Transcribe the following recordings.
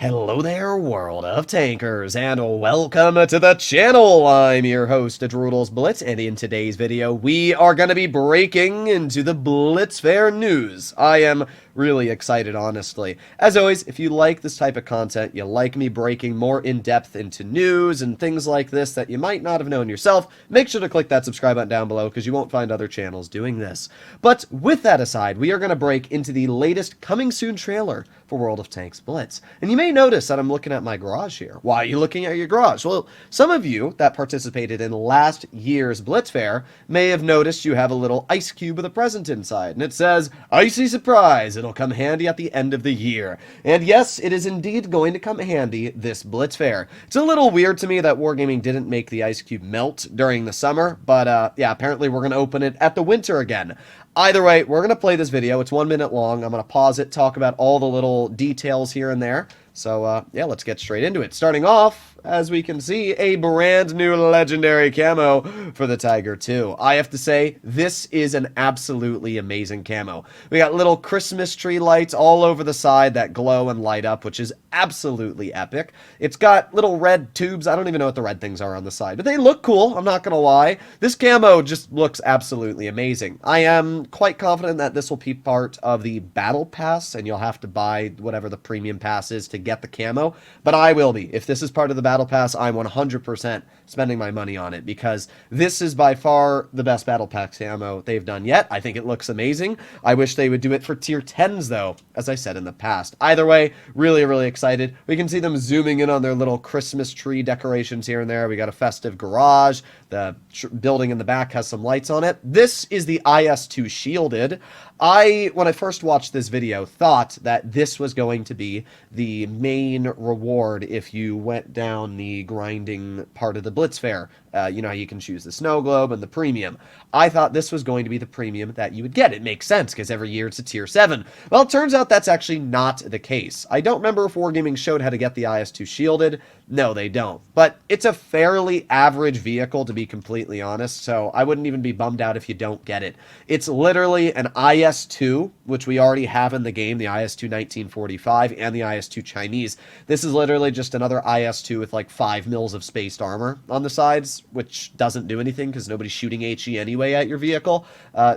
Hello there, world of tankers, and welcome to the channel! I'm your host, Blitz, and in today's video, we are going to be breaking into the Blitz Fair news. I am really excited, honestly. As always, if you like this type of content, you like me breaking more in-depth into news and things like this that you might not have known yourself, make sure to click that subscribe button down below because you won't find other channels doing this. But with that aside, we are going to break into the latest coming soon trailer for World of Tanks Blitz. And you may notice that I'm looking at my garage here. Why are you looking at your garage? Well, some of you that participated in last year's Blitz Fair may have noticed you have a little ice cube with a present inside, and it says, "Icy surprise, it'll come handy at the end of the year." And yes, it is indeed going to come handy this Blitz Fair. It's a little weird to me that Wargaming didn't make the ice cube melt during the summer, but yeah, apparently we're going to open it at the winter again. Either way, we're going to play this video. It's 1 minute long. I'm going to pause it, talk about all the little details here and there. So, yeah, let's get straight into it. Starting off, as we can see, a brand new legendary camo for the Tiger 2. I have to say, this is an absolutely amazing camo. We got little Christmas tree lights all over the side that glow and light up, which is absolutely epic. It's got little red tubes. I don't even know what the red things are on the side, but they look cool. I'm not going to lie. This camo just looks absolutely amazing. I am quite confident that this will be part of the Battle Pass, and you'll have to buy whatever the premium pass is to get the camo, but I will be. If this is part of the Battle Pass, I'm 100% spending my money on it because this is by far the best Battle Pass camo they've done yet. I think it looks amazing. I wish they would do it for tier 10s though, as I said in the past. Either way, really excited. We can see them zooming in on their little Christmas tree decorations here and there. We got a festive garage. The building in the back has some lights on it. This is the IS-2 shielded. When I first watched this video, thought that this was going to be the main reward if you went down the grinding part of the Blitz Fair. You know how you can choose the snow globe and the premium. I thought this was going to be the premium that you would get. It makes sense because every year it's a tier 7. Well, it turns out that's actually not the case. I don't remember if Wargaming showed how to get the IS-2 shielded. No, they don't. But it's a fairly average vehicle, to be completely honest, so I wouldn't even be bummed out if you don't get it. It's literally an IS-2, which we already have in the game, the IS-2 1945 and the IS-2 Chinese. This is literally just another IS-2 with like 5 mils of spaced armor on the sides, which doesn't do anything because nobody's shooting HE anyway at your vehicle.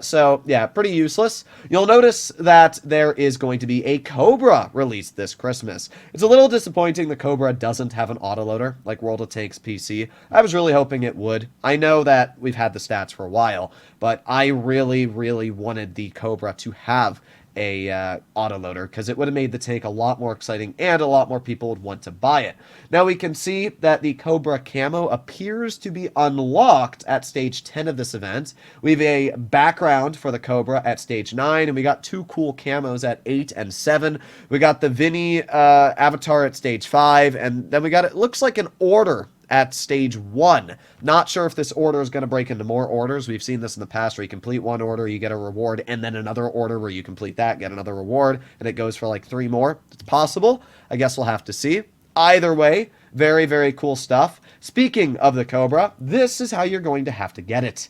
So, yeah, pretty useless. You'll notice that there is going to be a Cobra released this Christmas. It's a little disappointing the Cobra doesn't have an autoloader like World of Tanks PC. I was really hoping it would. I know that we've had the stats for a while, but I really wanted the Cobra to have a autoloader because it would have made the tank a lot more exciting and a lot more people would want to buy it. Now we can see that the Cobra camo appears to be unlocked at stage 10 of this event. We have a background for the Cobra at stage 9, and we got 2 cool camos at 8 and 7. We got the Vinny avatar at stage 5, and then we got, it looks like an order at stage 1. Not sure if this order is going to break into more orders. We've seen this in the past where you complete one order, you get a reward, and then another order where you complete that, get another reward, and it goes for like 3 more. It's possible. I guess we'll have to see. Either way, very cool stuff. Speaking of the Cobra, this is how you're going to have to get it.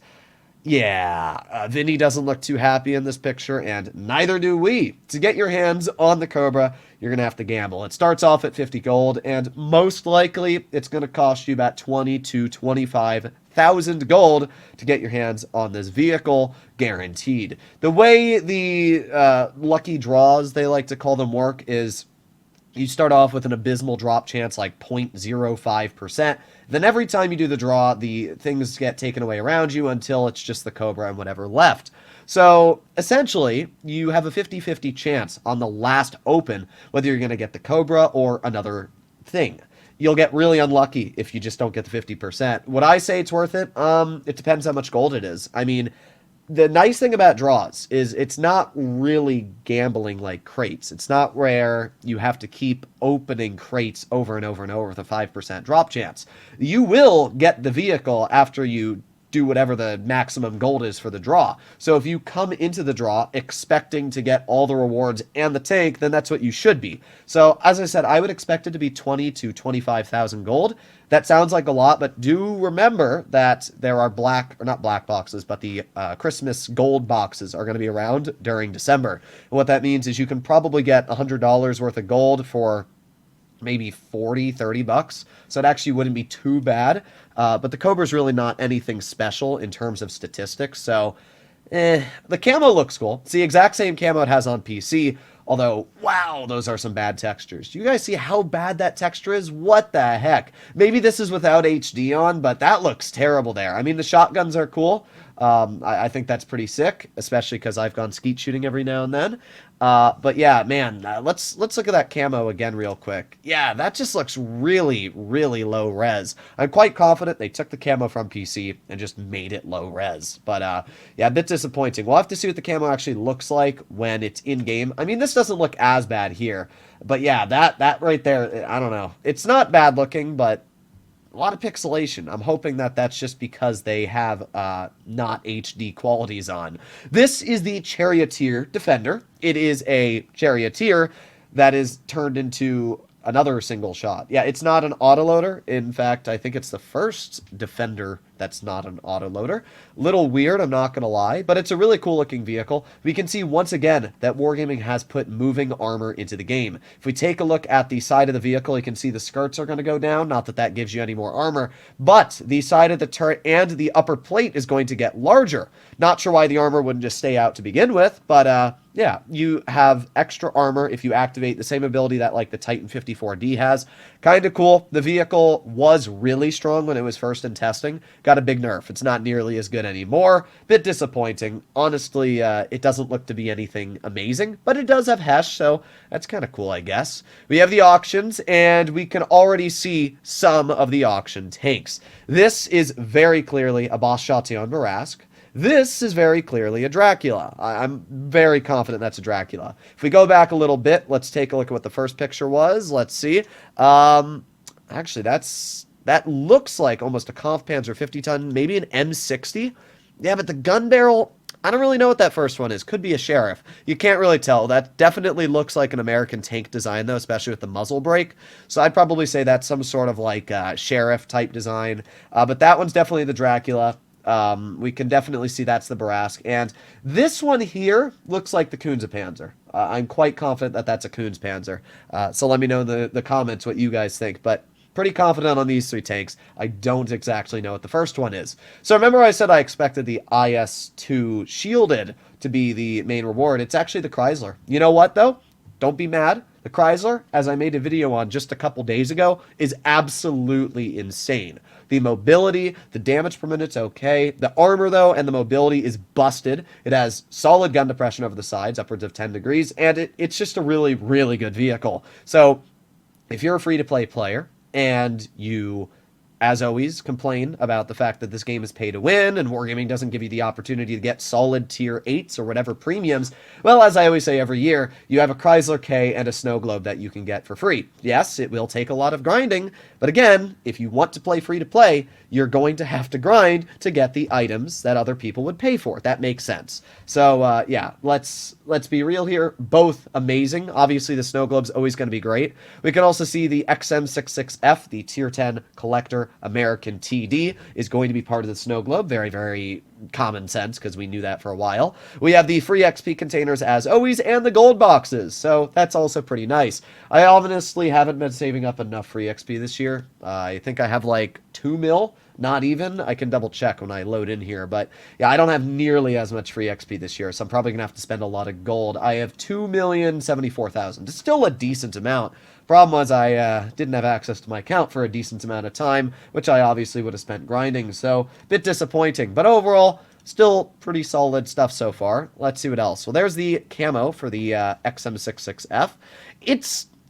Yeah, Vinny doesn't look too happy in this picture, and neither do we. To get your hands on the Cobra, you're going to have to gamble. It starts off at 50 gold, and most likely it's going to cost you about 20 to 25,000 gold to get your hands on this vehicle, guaranteed. The way the lucky draws, they like to call them, work is you start off with an abysmal drop chance like 0.05%. Then every time you do the draw, the things get taken away around you until it's just the Cobra and whatever left. So essentially, you have a 50-50 chance on the last open whether you're going to get the Cobra or another thing. You'll get really unlucky if you just don't get the 50%. Would I say it's worth it? It depends how much gold it is. I mean, the nice thing about draws is it's not really gambling like crates. It's not where you have to keep opening crates over and over and over with a 5% drop chance. You will get the vehicle after you do whatever the maximum gold is for the draw. So if you come into the draw expecting to get all the rewards and the tank, then that's what you should be. So as I said, I would expect it to be 20 to 25,000 gold. That sounds like a lot, but do remember that there are not black boxes, but the Christmas gold boxes are going to be around during December. And what that means is you can probably get $100 worth of gold for maybe 40, 30 bucks. So it actually wouldn't be too bad. But the Cobra's really not anything special in terms of statistics. So, the camo looks cool. It's the exact same camo it has on PC. Although, wow, those are some bad textures. Do you guys see how bad that texture is? What the heck? Maybe this is without HD on, but that looks terrible there. I mean, the shotguns are cool. I think that's pretty sick, especially because I've gone skeet shooting every now and then. But yeah, man, let's look at that camo again real quick. Yeah, that just looks really, really low res. I'm quite confident they took the camo from PC and just made it low res. But yeah, a bit disappointing. We'll have to see what the camo actually looks like when it's in game. I mean, this doesn't look as bad here, but yeah, that right there, I don't know. It's not bad looking, but a lot of pixelation. I'm hoping that that's just because they have not HD qualities on. This is the Charioteer Defender. It is a Charioteer that is turned into another single shot. Yeah, it's not an autoloader. In fact, I think it's the first Defender that's not an autoloader. Little weird, I'm not going to lie, but it's a really cool looking vehicle. We can see once again that Wargaming has put moving armor into the game. If we take a look at the side of the vehicle, you can see the skirts are going to go down. Not that that gives you any more armor, but the side of the turret and the upper plate is going to get larger. Not sure why the armor wouldn't just stay out to begin with, but yeah, you have extra armor if you activate the same ability that like the Titan 54D has. Kind of cool. The vehicle was really strong when it was first in testing. Got a big nerf. It's not nearly as good anymore. Bit disappointing. Honestly, it doesn't look to be anything amazing, but it does have Hesh, so that's kind of cool, I guess. We have the auctions, and we can already see some of the auction tanks. This is very clearly a Boss Chatillon Marasque. This is very clearly a Dracula. I'm very confident that's a Dracula. If we go back a little bit, let's take a look at what the first picture was. Let's see. Actually, that looks like almost a Kampfpanzer 50-ton, maybe an M60. Yeah, but the gun barrel, I don't really know what that first one is. Could be a Sheriff. You can't really tell. That definitely looks like an American tank design, though, especially with the muzzle brake. So I'd probably say that's some sort of like Sheriff type design. But that one's definitely the Dracula. We can definitely see that's the Marasque. And this one here looks like the Kunzenpanzer. I'm quite confident that that's a Kunzenpanzer. So let me know in the comments what you guys think. But pretty confident on these three tanks. I don't exactly know what the first one is. So remember I said I expected the IS-2 shielded to be the main reward. It's actually the Chrysler. You know what, though? Don't be mad. The Chrysler, as I made a video on just a couple days ago, is absolutely insane. The mobility, the damage per minute's okay. The armor, though, and the mobility is busted. It has solid gun depression over the sides, upwards of 10 degrees, and it's just a really, really good vehicle. So, if you're a free-to-play player, and you, as always, complain about the fact that this game is pay to win and Wargaming doesn't give you the opportunity to get solid tier 8s or whatever premiums, well, as I always say every year, you have a Chrysler K and a Snow Globe that you can get for free. Yes, it will take a lot of grinding, but again, if you want to play free to play, you're going to have to grind to get the items that other people would pay for. That makes sense. So, yeah, let's be real here. Both amazing. Obviously, the Snow Globe's always going to be great. We can also see the XM66F, the Tier 10 Collector American TD, is going to be part of the Snow Globe. Very, very common sense, because we knew that for a while. We have the free XP containers, as always, and the gold boxes. So, that's also pretty nice. I honestly haven't been saving up enough free XP this year. I think I have like 2 mil. Not even. I can double check when I load in here. But yeah, I don't have nearly as much free XP this year, so I'm probably going to have to spend a lot of gold. I have 2,074,000. It's still a decent amount. Problem was I didn't have access to my account for a decent amount of time, which I obviously would have spent grinding. So, a bit disappointing. But overall, still pretty solid stuff so far. Let's see what else. Well, there's the camo for the XM66F.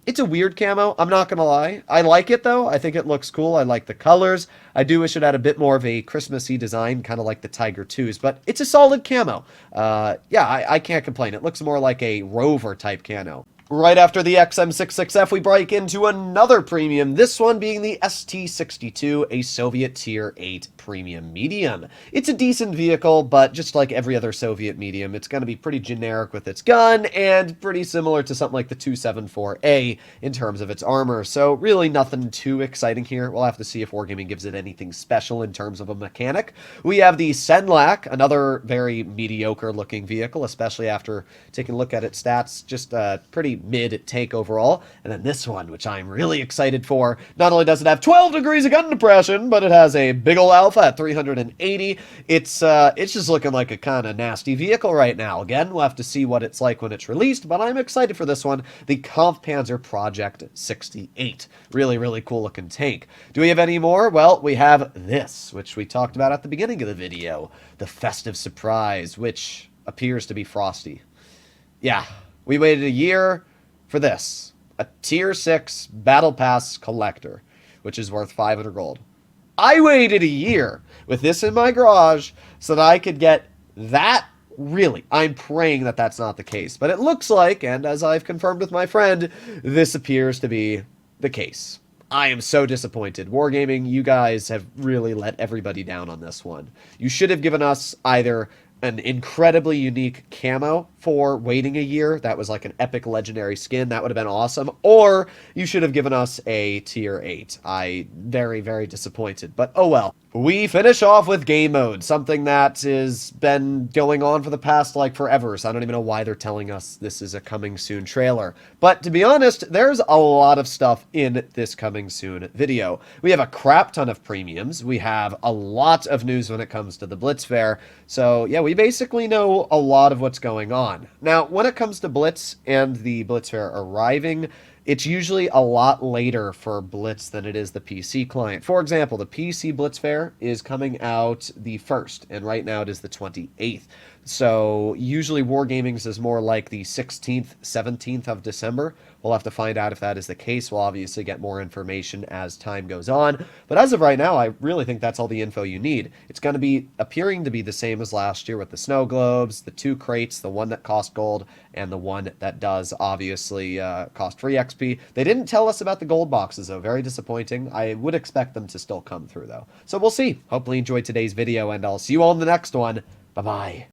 It's a weird camo, I'm not going to lie. I like it, though. I think it looks cool. I like the colors. I do wish it had a bit more of a Christmassy design, kind of like the Tiger 2s, but it's a solid camo. Yeah, I can't complain. It looks more like a Rover type camo. Right after the XM66F, we break into another premium, this one being the ST62, a Soviet Tier 8 premium medium. It's a decent vehicle, but just like every other Soviet medium, it's going to be pretty generic with its gun, and pretty similar to something like the 274A in terms of its armor, so really nothing too exciting here. We'll have to see if Wargaming gives it anything special in terms of a mechanic. We have the Senlak, another very mediocre looking vehicle, especially after taking a look at its stats, just pretty mid tank overall. And then this one, which I'm really excited for. Not only does it have 12 degrees of gun depression, but it has a big ol' alpha at 380. It's just looking like a kind of nasty vehicle right now. Again, we'll have to see what it's like when it's released, but I'm excited for this one. The Kampfpanzer Project 68. Really, really cool looking tank. Do we have any more? Well, we have this, which we talked about at the beginning of the video. The Festive Surprise, which appears to be Frosty. Yeah, we waited a year for this. A Tier 6 Battle Pass Collector, which is worth 500 gold. I waited a year with this in my garage so that I could get that. Really, I'm praying that that's not the case. But it looks like, and as I've confirmed with my friend, this appears to be the case. I am so disappointed. Wargaming, you guys have really let everybody down on this one. You should have given us either an incredibly unique camo for waiting a year. That was like an epic legendary skin. That would have been awesome. Or you should have given us a tier 8. Very, very disappointed. But oh well. We finish off with game mode, something that has been going on for the past, like, forever, so I don't even know why they're telling us this is a coming soon trailer. But to be honest, there's a lot of stuff in this coming soon video. We have a crap ton of premiums, we have a lot of news when it comes to the Blitz Fair, so yeah, we basically know a lot of what's going on. Now, when it comes to Blitz and the Blitz Fair arriving, it's usually a lot later for Blitz than it is the PC client. For example, the PC Blitz Fair is coming out the 1st, and right now it is the 28th. So usually Wargaming's is more like the 16th, 17th of December. We'll have to find out if that is the case. We'll obviously get more information as time goes on. But as of right now, I really think that's all the info you need. It's going to be appearing to be the same as last year with the snow globes, the 2 crates, the one that cost gold, and the one that does obviously cost free XP. They didn't tell us about the gold boxes, though. Very disappointing. I would expect them to still come through, though. So we'll see. Hopefully you enjoyed today's video, and I'll see you all in the next one. Bye-bye.